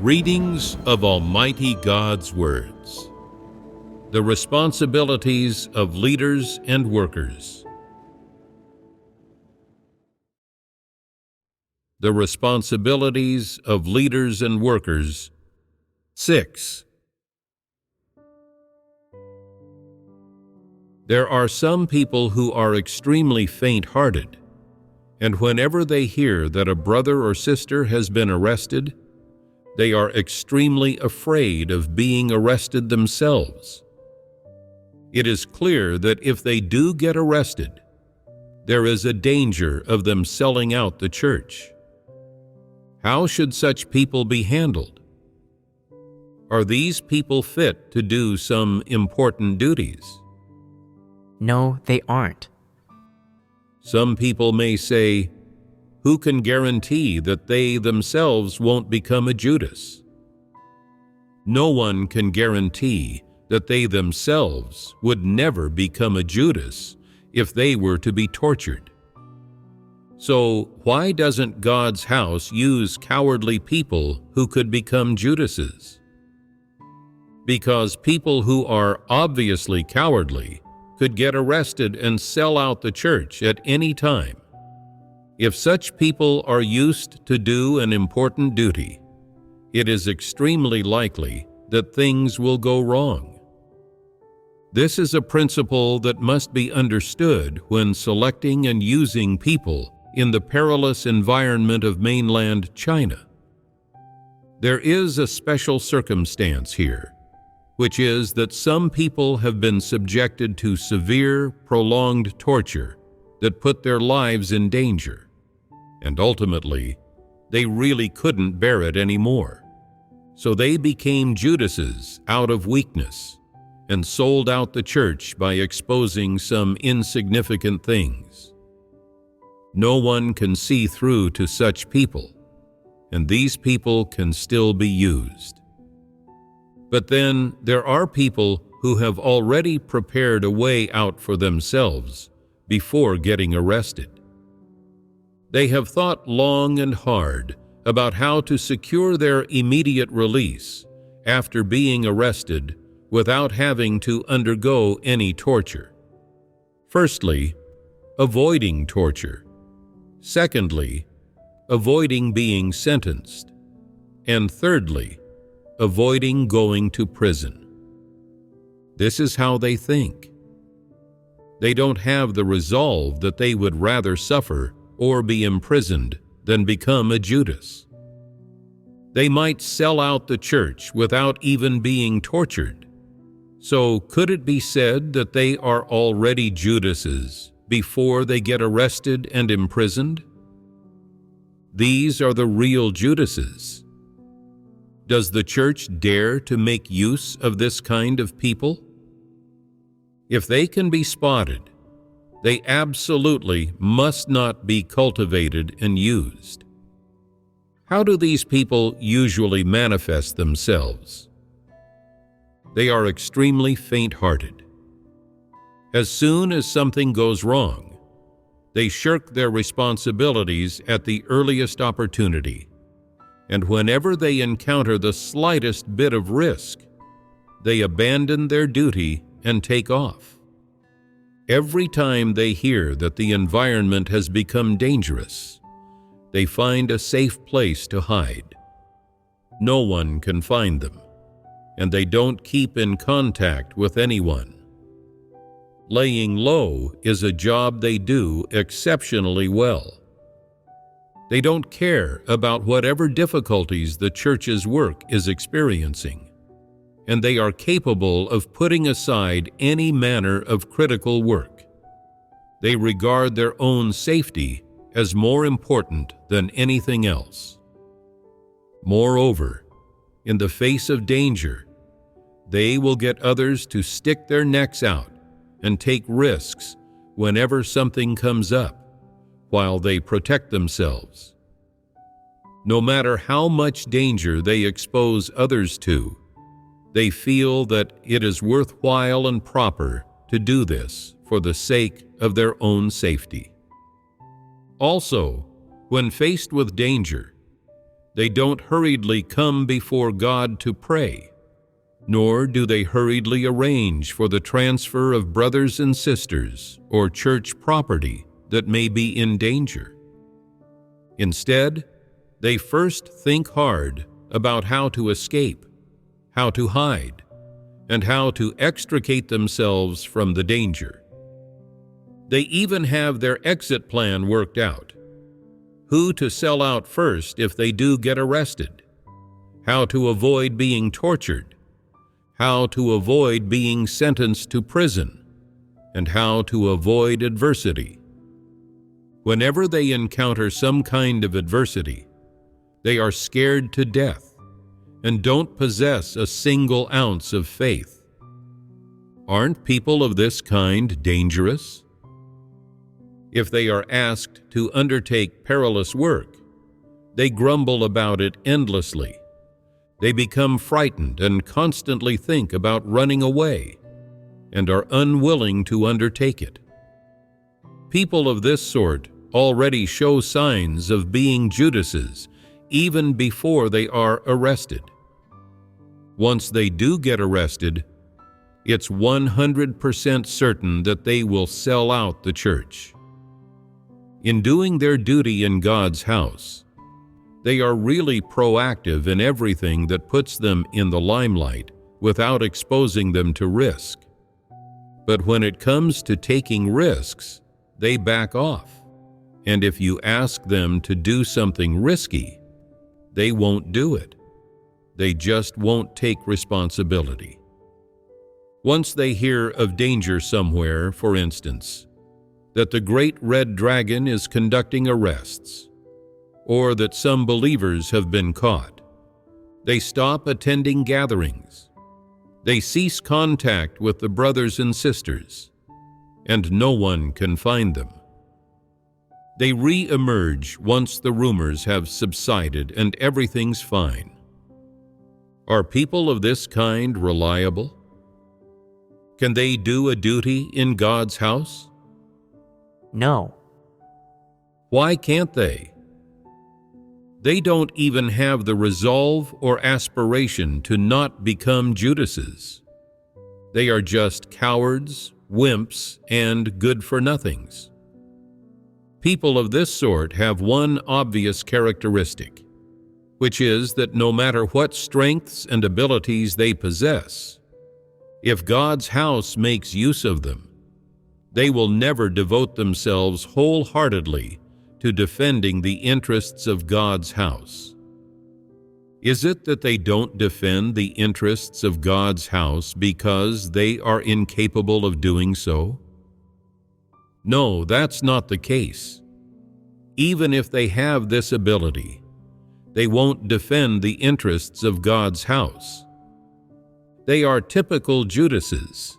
Readings of Almighty God's Words. The responsibilities of leaders and workers. The responsibilities of leaders and workers. 6. There are some people who are extremely faint-hearted, and whenever they hear that a brother or sister has been arrested, they are extremely afraid of being arrested themselves. It is clear that if they do get arrested, there is a danger of them selling out the church. How should such people be handled? Are these people fit to do some important duties? No, they aren't. Some people may say, who can guarantee that they themselves won't become a Judas? No one can guarantee that they themselves would never become a Judas if they were to be tortured. So why doesn't God's house use cowardly people who could become Judases? Because people who are obviously cowardly could get arrested and sell out the church at any time. If such people are used to do an important duty, it is extremely likely that things will go wrong. This is a principle that must be understood when selecting and using people in the perilous environment of mainland China. There is a special circumstance here, which is that some people have been subjected to severe, prolonged torture that put their lives in danger, and ultimately, they really couldn't bear it anymore. So they became Judases out of weakness and sold out the church by exposing some insignificant things. No one can see through to such people, and these people can still be used. But then there are people who have already prepared a way out for themselves before getting arrested. They have thought long and hard about how to secure their immediate release after being arrested without having to undergo any torture. Firstly, avoiding torture. Secondly, avoiding being sentenced. And thirdly, avoiding going to prison. This is how they think. They don't have the resolve that they would rather suffer or be imprisoned than become a Judas. They might sell out the church without even being tortured. So could it be said that they are already Judases before they get arrested and imprisoned? These are the real Judases. Does the church dare to make use of this kind of people? If they can be spotted, they absolutely must not be cultivated and used. How do these people usually manifest themselves? They are extremely faint-hearted. As soon as something goes wrong, they shirk their responsibilities at the earliest opportunity, and whenever they encounter the slightest bit of risk, they abandon their duty and take off. Every time they hear that the environment has become dangerous, they find a safe place to hide. No one can find them, and they don't keep in contact with anyone. Laying low is a job they do exceptionally well. They don't care about whatever difficulties the church's work is experiencing, and they are capable of putting aside any manner of critical work. They regard their own safety as more important than anything else. Moreover, in the face of danger, they will get others to stick their necks out and take risks whenever something comes up, while they protect themselves. No matter how much danger they expose others to, they feel that it is worthwhile and proper to do this for the sake of their own safety. Also, when faced with danger, They don't hurriedly come before God to pray, nor do they hurriedly arrange for the transfer of brothers and sisters or church property that may be in danger. Instead, they first think hard about how to escape, how to hide, and how to extricate themselves from the danger. They even have their exit plan worked out: who to sell out first if they do get arrested, how to avoid being tortured, how to avoid being sentenced to prison, and how to avoid adversity. Whenever they encounter some kind of adversity, they are scared to death and don't possess a single ounce of faith. Aren't people of this kind dangerous? If they are asked to undertake perilous work, they grumble about it endlessly. They become frightened and constantly think about running away and are unwilling to undertake it. People of this sort already show signs of being Judases even before they are arrested. Once they do get arrested, it's 100% certain that they will sell out the church. In doing their duty in God's house, they are really proactive in everything that puts them in the limelight without exposing them to risk. But when it comes to taking risks, they back off. And if you ask them to do something risky, they won't do it. They just won't take responsibility. Once they hear of danger somewhere, for instance, that the great red dragon is conducting arrests, or that some believers have been caught, they stop attending gatherings. They cease contact with the brothers and sisters, and no one can find them. They re-emerge once the rumors have subsided and everything's fine. Are people of this kind reliable? Can they do a duty in God's house? No. Why can't they? They don't even have the resolve or aspiration to not become Judases. They are just cowards, wimps, and good-for-nothings. People of this sort have one obvious characteristic, which is that no matter what strengths and abilities they possess, if God's house makes use of them, they will never devote themselves wholeheartedly to defending the interests of God's house. Is it that they don't defend the interests of God's house because they are incapable of doing so? No, that's not the case. Even if they have this ability, they won't defend the interests of God's house. They are typical Judases.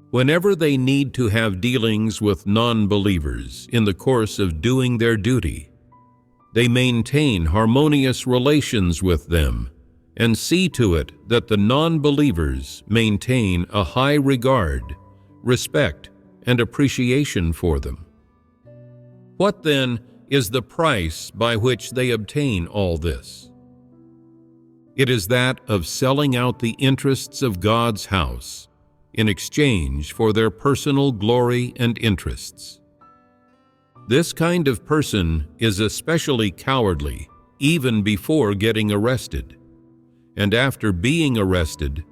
Whenever they need to have dealings with non-believers in the course of doing their duty, they maintain harmonious relations with them and see to it that the non-believers maintain a high regard, respect, and appreciation for them. What then is the price by which they obtain all this? It is that of selling out the interests of God's house in exchange for their personal glory and interests. This kind of person is especially cowardly even before getting arrested, and after being arrested,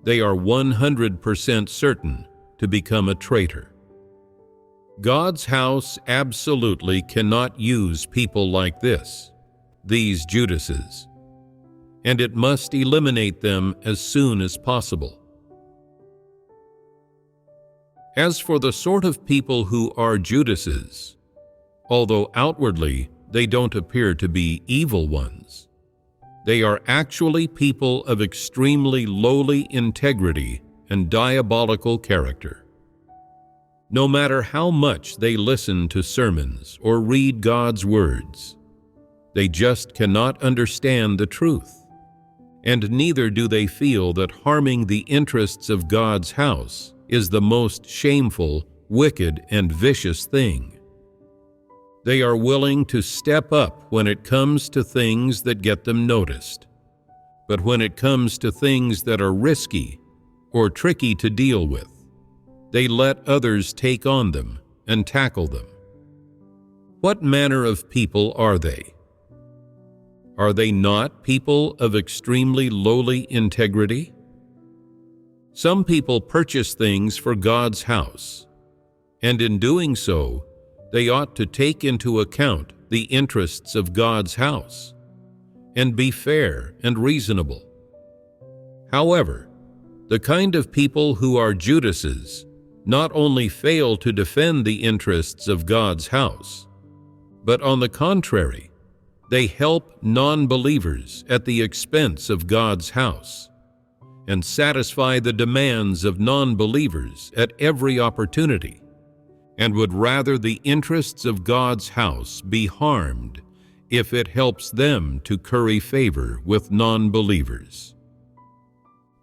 they are 100% certain to become a traitor. God's house absolutely cannot use people like this, these Judases, and it must eliminate them as soon as possible. As for the sort of people who are Judases, although outwardly they don't appear to be evil ones, they are actually people of extremely lowly integrity and diabolical character. No matter how much they listen to sermons or read God's words, they just cannot understand the truth, and neither do they feel that harming the interests of God's house is the most shameful, wicked, and vicious thing. They are willing to step up when it comes to things that get them noticed. But when it comes to things that are risky or tricky to deal with, they let others take on them and tackle them. What manner of people are they? Are they not people of extremely lowly integrity? Some people purchase things for God's house, and in doing so, they ought to take into account the interests of God's house and be fair and reasonable. However, the kind of people who are Judases not only fail to defend the interests of God's house, but on the contrary, they help non-believers at the expense of God's house and satisfy the demands of non-believers at every opportunity, and would rather the interests of God's house be harmed if it helps them to curry favor with non-believers.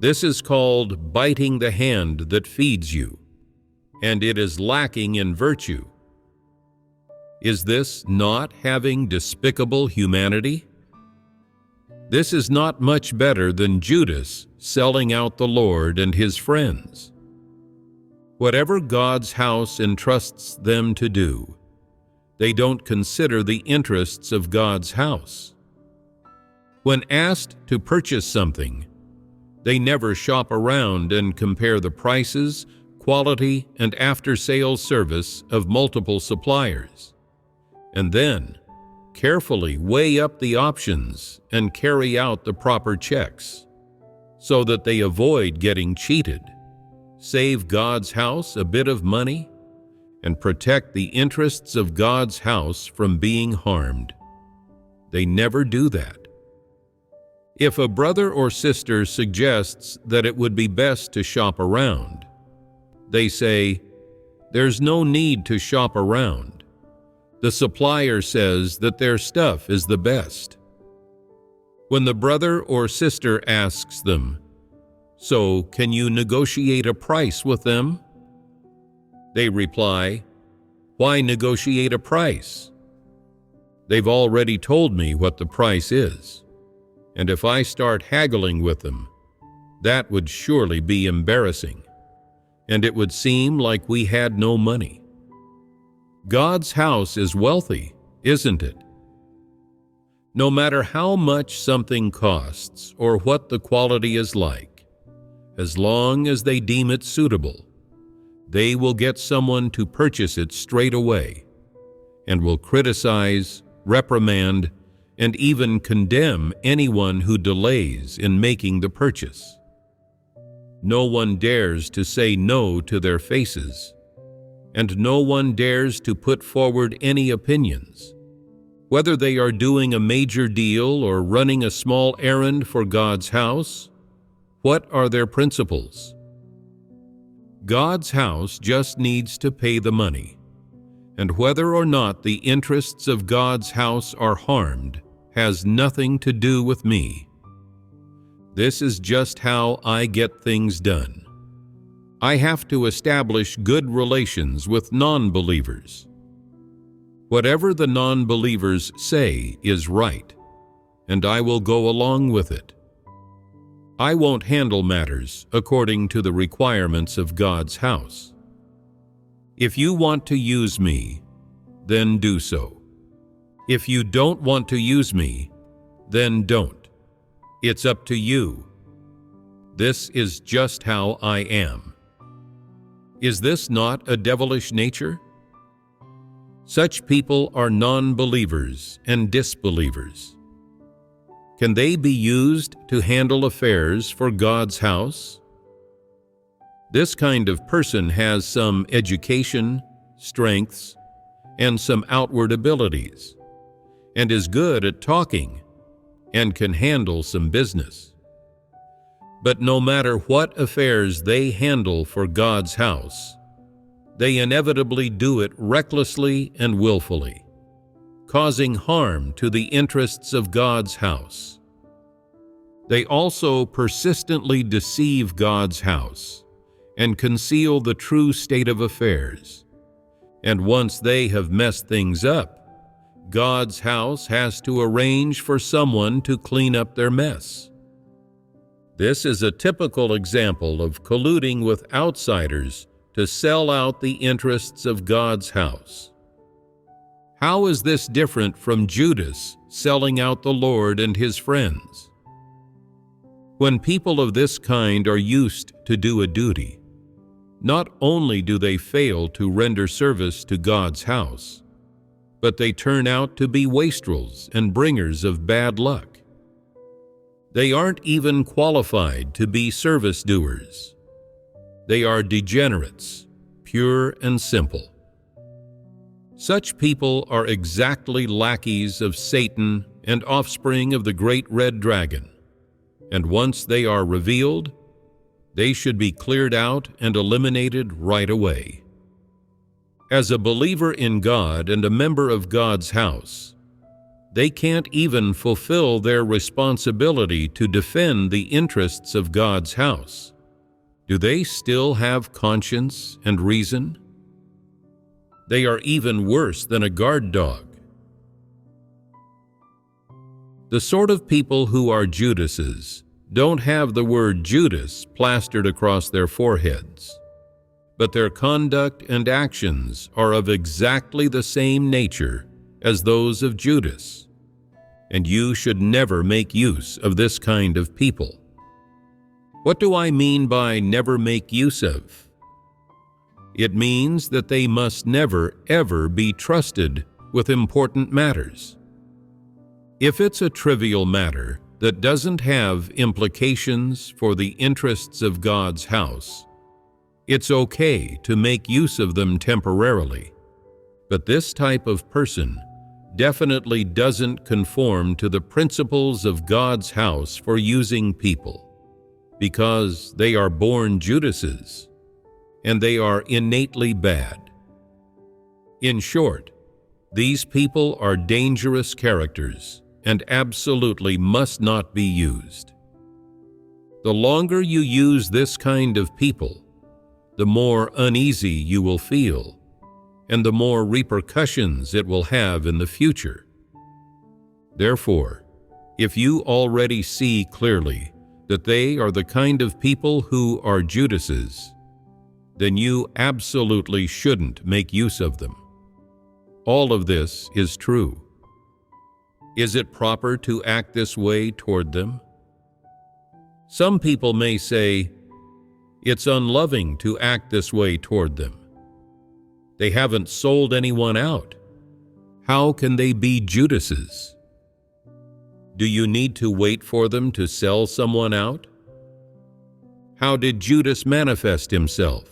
This is called biting the hand that feeds you, and it is lacking in virtue. Is this not having despicable humanity? This is not much better than Judas selling out the Lord and his friends. Whatever God's house entrusts them to do, they don't consider the interests of God's house. When asked to purchase something, they never shop around and compare the prices, quality, and after-sales service of multiple suppliers, and then carefully weigh up the options and carry out the proper checks so that they avoid getting cheated, save God's house a bit of money, and protect the interests of God's house from being harmed. They never do that. If a brother or sister suggests that it would be best to shop around, they say, "There's no need to shop around. The supplier says that their stuff is the best." When the brother or sister asks them, "So, can you negotiate a price with them?" they reply, "Why negotiate a price? They've already told me what the price is, and if I start haggling with them, that would surely be embarrassing, and it would seem like we had no money." God's house is wealthy, isn't it? No matter how much something costs or what the quality is like, as long as they deem it suitable, they will get someone to purchase it straight away and will criticize, reprimand, and even condemn anyone who delays in making the purchase. No one dares to say no to their faces, and no one dares to put forward any opinions, whether they are doing a major deal or running a small errand for God's house. What are their principles? God's house just needs to pay the money, and whether or not the interests of God's house are harmed has nothing to do with me. This is just how I get things done. I have to establish good relations with non-believers. Whatever the non-believers say is right, and I will go along with it. I won't handle matters according to the requirements of God's house. If you want to use me, then do so. If you don't want to use me, then don't. It's up to you. This is just how I am. Is this not a devilish nature? Such people are non-believers and disbelievers. Can they be used to handle affairs for God's house? This kind of person has some education, strengths, and some outward abilities, and is good at talking, and can handle some business. But no matter what affairs they handle for God's house, they inevitably do it recklessly and willfully, causing harm to the interests of God's house. They also persistently deceive God's house and conceal the true state of affairs. And once they have messed things up, God's house has to arrange for someone to clean up their mess. This is a typical example of colluding with outsiders to sell out the interests of God's house. How is this different from Judas selling out the Lord and his friends? When people of this kind are used to do a duty, not only do they fail to render service to God's house, but they turn out to be wastrels and bringers of bad luck. They aren't even qualified to be service doers. They are degenerates, pure and simple. Such people are exactly lackeys of Satan and offspring of the great red dragon, and once they are revealed, they should be cleared out and eliminated right away. As a believer in God and a member of God's house, they can't even fulfill their responsibility to defend the interests of God's house. Do they still have conscience and reason? They are even worse than a guard dog. The sort of people who are Judases don't have the word Judas plastered across their foreheads, but their conduct and actions are of exactly the same nature as those of Judas, and you should never make use of this kind of people. What do I mean by never make use of? It means that they must never, ever be trusted with important matters. If it's a trivial matter that doesn't have implications for the interests of God's house, it's okay to make use of them temporarily. But this type of person definitely doesn't conform to the principles of God's house for using people, because they are born Judases, and they are innately bad. In short, these people are dangerous characters and absolutely must not be used. The longer you use this kind of people, the more uneasy you will feel, and the more repercussions it will have in the future. Therefore, if you already see clearly that they are the kind of people who are Judases, then you absolutely shouldn't make use of them. All of this is true. Is it proper to act this way toward them? Some people may say, it's unloving to act this way toward them. They haven't sold anyone out. How can they be Judases? Do you need to wait for them to sell someone out? How did Judas manifest himself?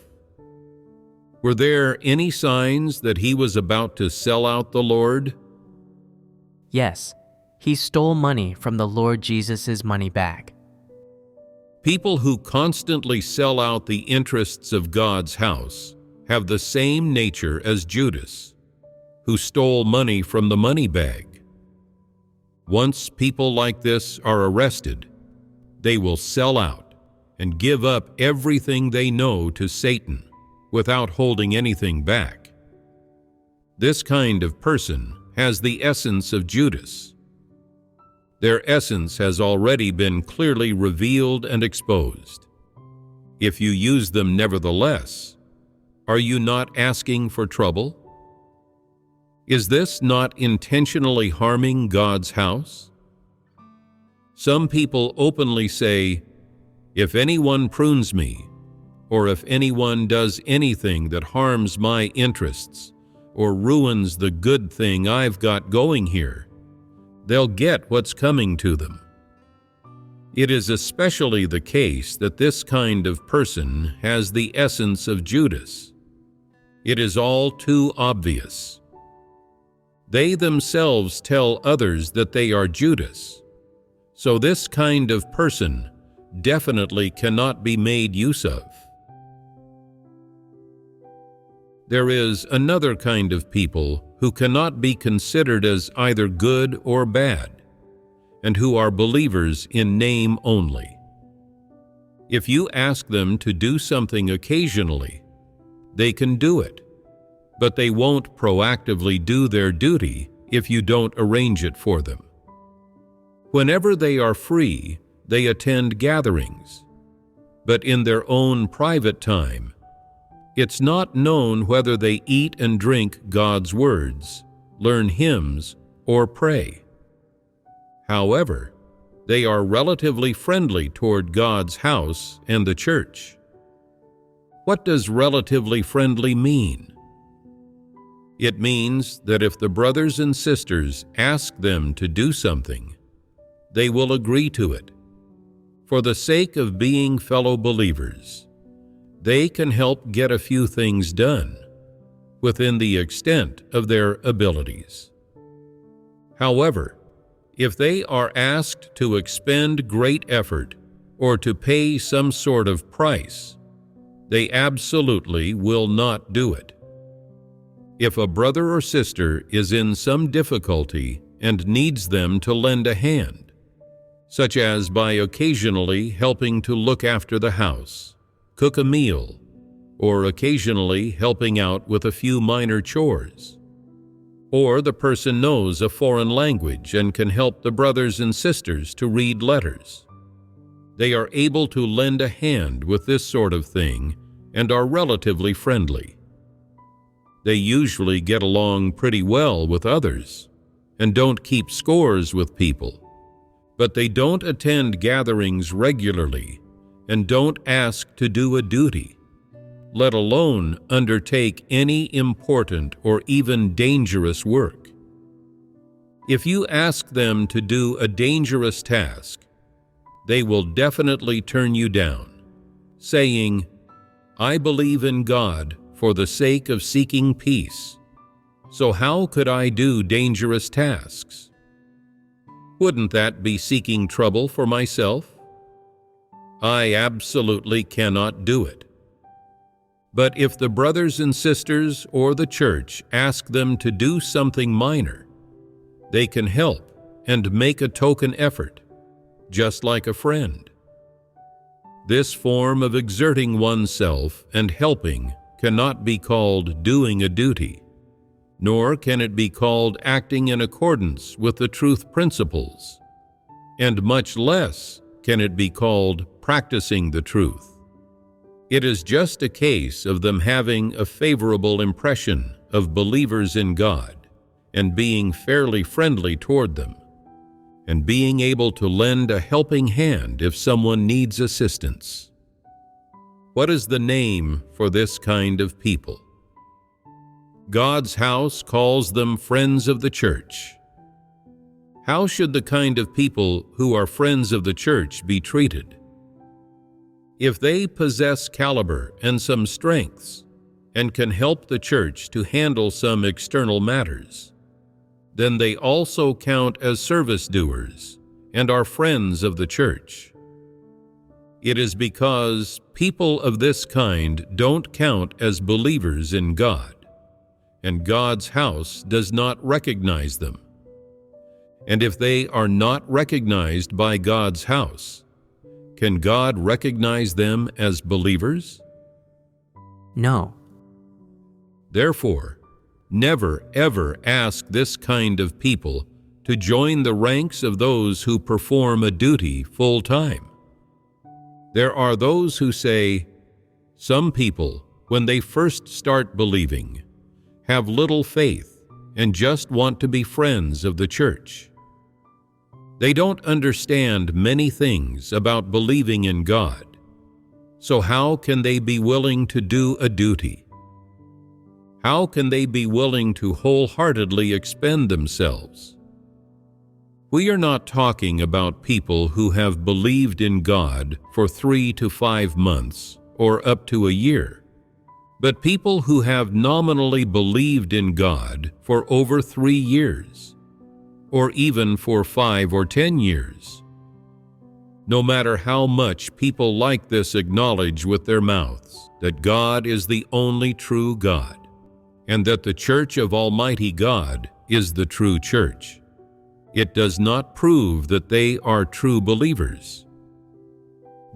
Were there any signs that he was about to sell out the Lord? Yes, he stole money from the Lord Jesus' money bag. People who constantly sell out the interests of God's house have the same nature as Judas, who stole money from the money bag. Once people like this are arrested, they will sell out and give up everything they know to Satan without holding anything back. This kind of person has the essence of Judas. Their essence has already been clearly revealed and exposed. If you use them nevertheless, are you not asking for trouble? Is this not intentionally harming God's house? Some people openly say, if anyone prunes me, or if anyone does anything that harms my interests, or ruins the good thing I've got going here, they'll get what's coming to them. It is especially the case that this kind of person has the essence of Judas. It is all too obvious. They themselves tell others that they are Judas, so this kind of person definitely cannot be made use of. There is another kind of people who cannot be considered as either good or bad, and who are believers in name only. If you ask them to do something occasionally, they can do it, but they won't proactively do their duty if you don't arrange it for them. Whenever they are free, they attend gatherings, but in their own private time, it's not known whether they eat and drink God's words, learn hymns, or pray. However, they are relatively friendly toward God's house and the church. What does relatively friendly mean? It means that if the brothers and sisters ask them to do something, they will agree to it. For the sake of being fellow believers, they can help get a few things done within the extent of their abilities. However, if they are asked to expend great effort or to pay some sort of price, they absolutely will not do it. If a brother or sister is in some difficulty and needs them to lend a hand, such as by occasionally helping to look after the house, cook a meal, or occasionally helping out with a few minor chores, or the person knows a foreign language and can help the brothers and sisters to read letters, they are able to lend a hand with this sort of thing and are relatively friendly. They usually get along pretty well with others and don't keep scores with people, but they don't attend gatherings regularly and don't ask to do a duty, let alone undertake any important or even dangerous work. If you ask them to do a dangerous task, they will definitely turn you down, saying, "I believe in God for the sake of seeking peace, so how could I do dangerous tasks? Wouldn't that be seeking trouble for myself? I absolutely cannot do it." But if the brothers and sisters or the church ask them to do something minor, they can help and make a token effort, just like a friend. This form of exerting oneself and helping cannot be called doing a duty, nor can it be called acting in accordance with the truth principles, and much less can it be called practicing the truth. It is just a case of them having a favorable impression of believers in God and being fairly friendly toward them, and being able to lend a helping hand if someone needs assistance. What is the name for this kind of people? God's house calls them friends of the church. How should the kind of people who are friends of the church be treated? If they possess caliber and some strengths and can help the church to handle some external matters, then they also count as service doers and are friends of the church. It is because people of this kind don't count as believers in God, and God's house does not recognize them. And if they are not recognized by God's house, can God recognize them as believers? No. Therefore, never ever ask this kind of people to join the ranks of those who perform a duty full time. There are those who say, some people, when they first start believing, have little faith and just want to be friends of the church. They don't understand many things about believing in God, so how can they be willing to do a duty? How can they be willing to wholeheartedly expend themselves? We are not talking about people who have believed in God for 3 to 5 months or up to a year, but people who have nominally believed in God for over 3 years, or even for 5 or 10 years. No matter how much people like this acknowledge with their mouths that God is the only true God, and that the Church of Almighty God is the true church, it does not prove that they are true believers.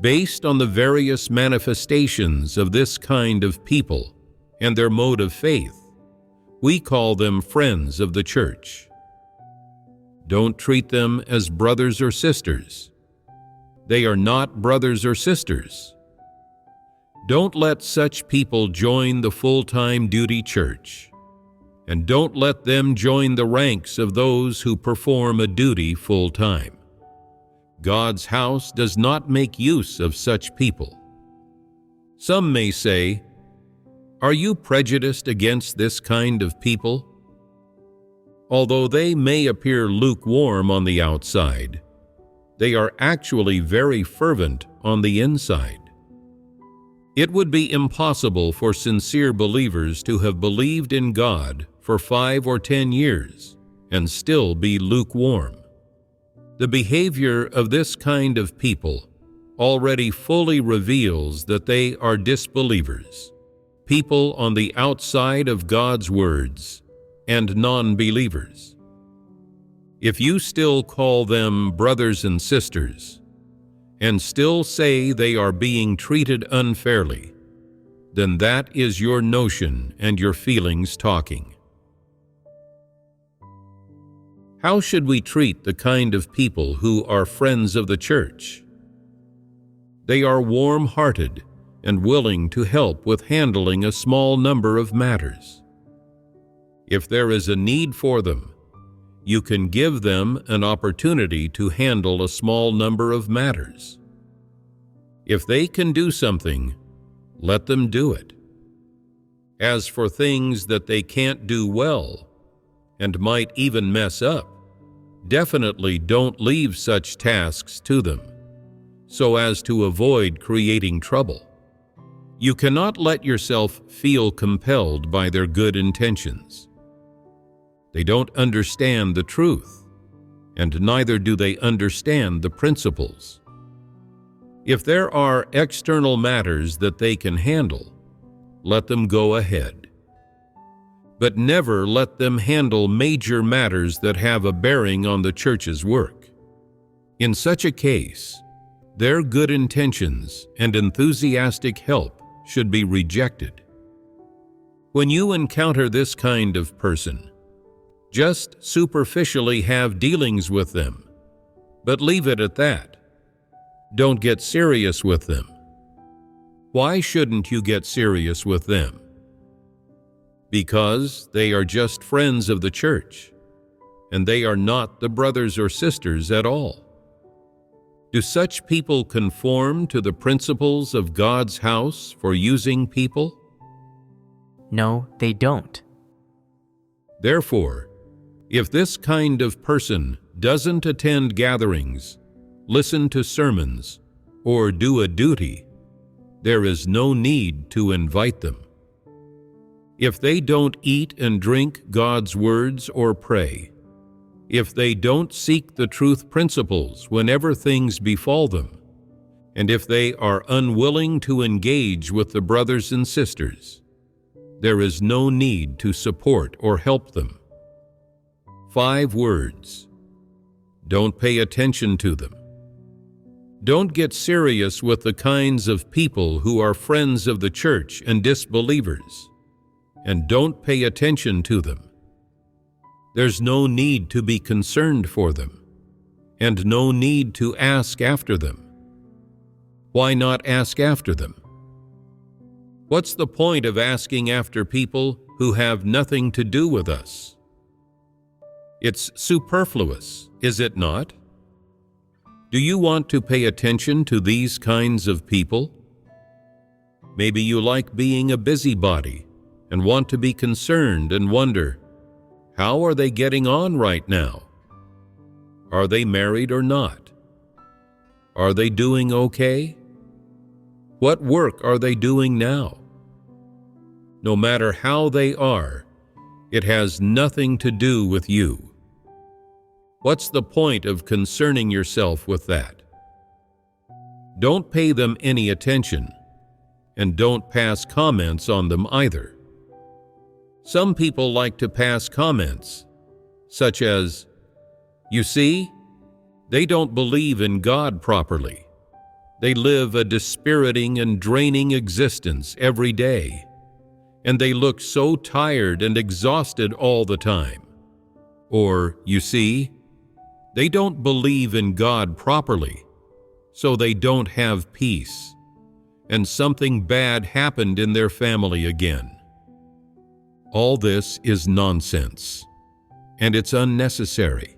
Based on the various manifestations of this kind of people and their mode of faith, we call them friends of the church, Don't treat them as brothers or sisters. They are not brothers or sisters. Don't let such people join the full-time duty church, and don't let them join the ranks of those who perform a duty full-time. God's house does not make use of such people. Some may say, "Are you prejudiced against this kind of people?" Although they may appear lukewarm on the outside, they are actually very fervent on the inside. It would be impossible for sincere believers to have believed in God for 5 or 10 years and still be lukewarm. The behavior of this kind of people already fully reveals that they are disbelievers, people on the outside of God's words, and non-believers. If you still call them brothers and sisters, and still say they are being treated unfairly, then that is your notion and your feelings talking. How should we treat the kind of people who are friends of the church? They are warm-hearted and willing to help with handling a small number of matters. If there is a need for them, you can give them an opportunity to handle a small number of matters. If they can do something, let them do it. As for things that they can't do well, and might even mess up, definitely don't leave such tasks to them, so as to avoid creating trouble. You cannot let yourself feel compelled by their good intentions. They don't understand the truth, and neither do they understand the principles. If there are external matters that they can handle, let them go ahead. But never let them handle major matters that have a bearing on the church's work. In such a case, their good intentions and enthusiastic help should be rejected. When you encounter this kind of person, just superficially have dealings with them, but leave it at that. Don't get serious with them. Why shouldn't you get serious with them? Because they are just friends of the church, and they are not the brothers or sisters at all. Do such people conform to the principles of God's house for using people? No, they don't. Therefore, if this kind of person doesn't attend gatherings, listen to sermons, or do a duty, there is no need to invite them. If they don't eat and drink God's words or pray, if they don't seek the truth principles whenever things befall them, and if they are unwilling to engage with the brothers and sisters, there is no need to support or help them. 5 words. Don't pay attention to them. Don't get serious with the kinds of people who are friends of the church and disbelievers, and don't pay attention to them. There's no need to be concerned for them, and no need to ask after them. Why not ask after them? What's the point of asking after people who have nothing to do with us? It's superfluous, is it not? Do you want to pay attention to these kinds of people? Maybe you like being a busybody and want to be concerned and wonder, how are they getting on right now? Are they married or not? Are they doing okay? What work are they doing now? No matter how they are, it has nothing to do with you. What's the point of concerning yourself with that? Don't pay them any attention, and don't pass comments on them either. Some people like to pass comments, such as, "You see, they don't believe in God properly. They live a dispiriting and draining existence every day, and they look so tired and exhausted all the time." Or, "You see, They don't believe in God properly, so they don't have peace, and something bad happened in their family again. All this is nonsense, and it's unnecessary.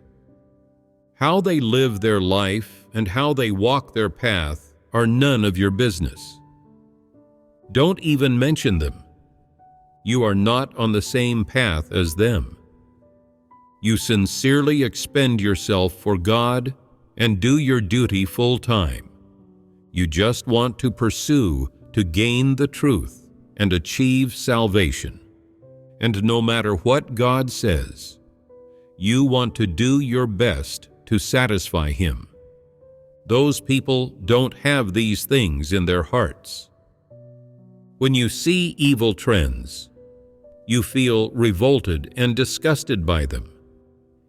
How they live their life and how they walk their path are none of your business. Don't even mention them. You are not on the same path as them. You sincerely expend yourself for God and do your duty full time. You just want to pursue to gain the truth and achieve salvation. And no matter what God says, you want to do your best to satisfy Him. Those people don't have these things in their hearts. When you see evil trends, you feel revolted and disgusted by them,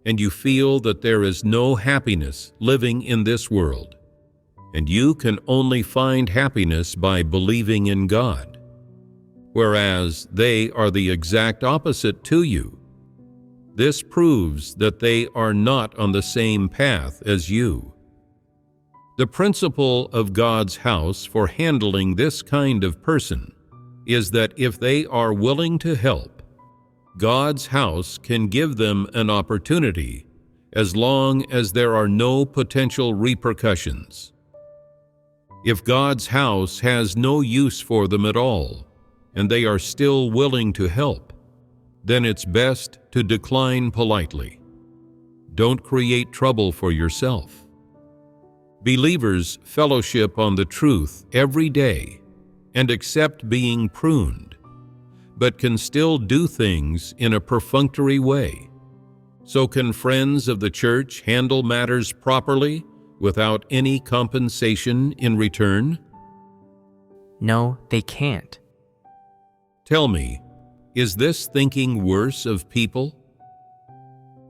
and you feel that there is no happiness living in this world, and you can only find happiness by believing in God, whereas they are the exact opposite to you. This proves that they are not on the same path as you. The principle of God's house for handling this kind of person is that if they are willing to help, God's house can give them an opportunity as long as there are no potential repercussions. If God's house has no use for them at all, and they are still willing to help, then it's best to decline politely. Don't create trouble for yourself. Believers fellowship on the truth every day and accept being pruned, but can still do things in a perfunctory way. So can friends of the church handle matters properly without any compensation in return? No, they can't. Tell me, is this thinking worse of people?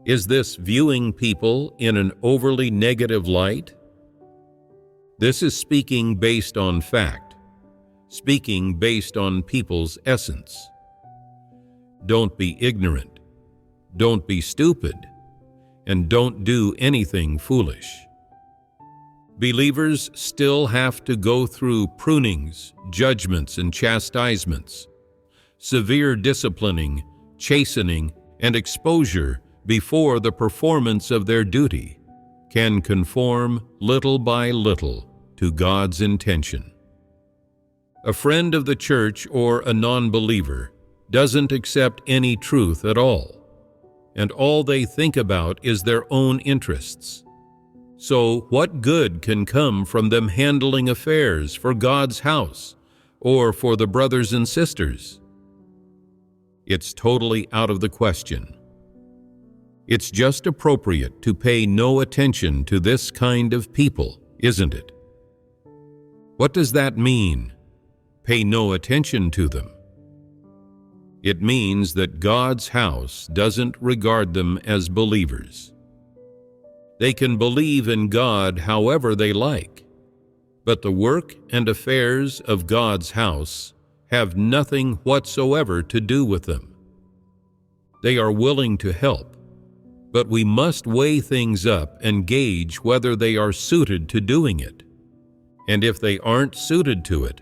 Is this viewing people in an overly negative light? This is speaking based on fact, speaking based on people's essence. Don't be ignorant, don't be stupid, and don't do anything foolish. Believers still have to go through prunings, judgments, and chastisements, severe disciplining, chastening, and exposure before the performance of their duty can conform little by little to God's intention. A friend of the church or a non-believer doesn't accept any truth at all, and all they think about is their own interests. So what good can come from them handling affairs for God's house or for the brothers and sisters? It's totally out of the question. It's just appropriate to pay no attention to this kind of people, isn't it? What does that mean? Pay no attention to them. It means that God's house doesn't regard them as believers. They can believe in God however they like, but the work and affairs of God's house have nothing whatsoever to do with them. They are willing to help, but we must weigh things up and gauge whether they are suited to doing it. And if they aren't suited to it,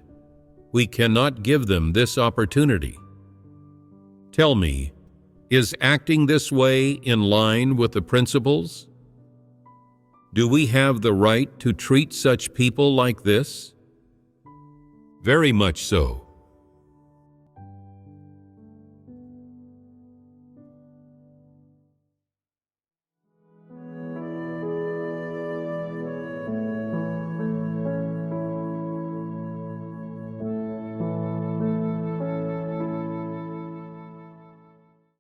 we cannot give them this opportunity. Tell me, is acting this way in line with the principles? Do we have the right to treat such people like this? Very much so.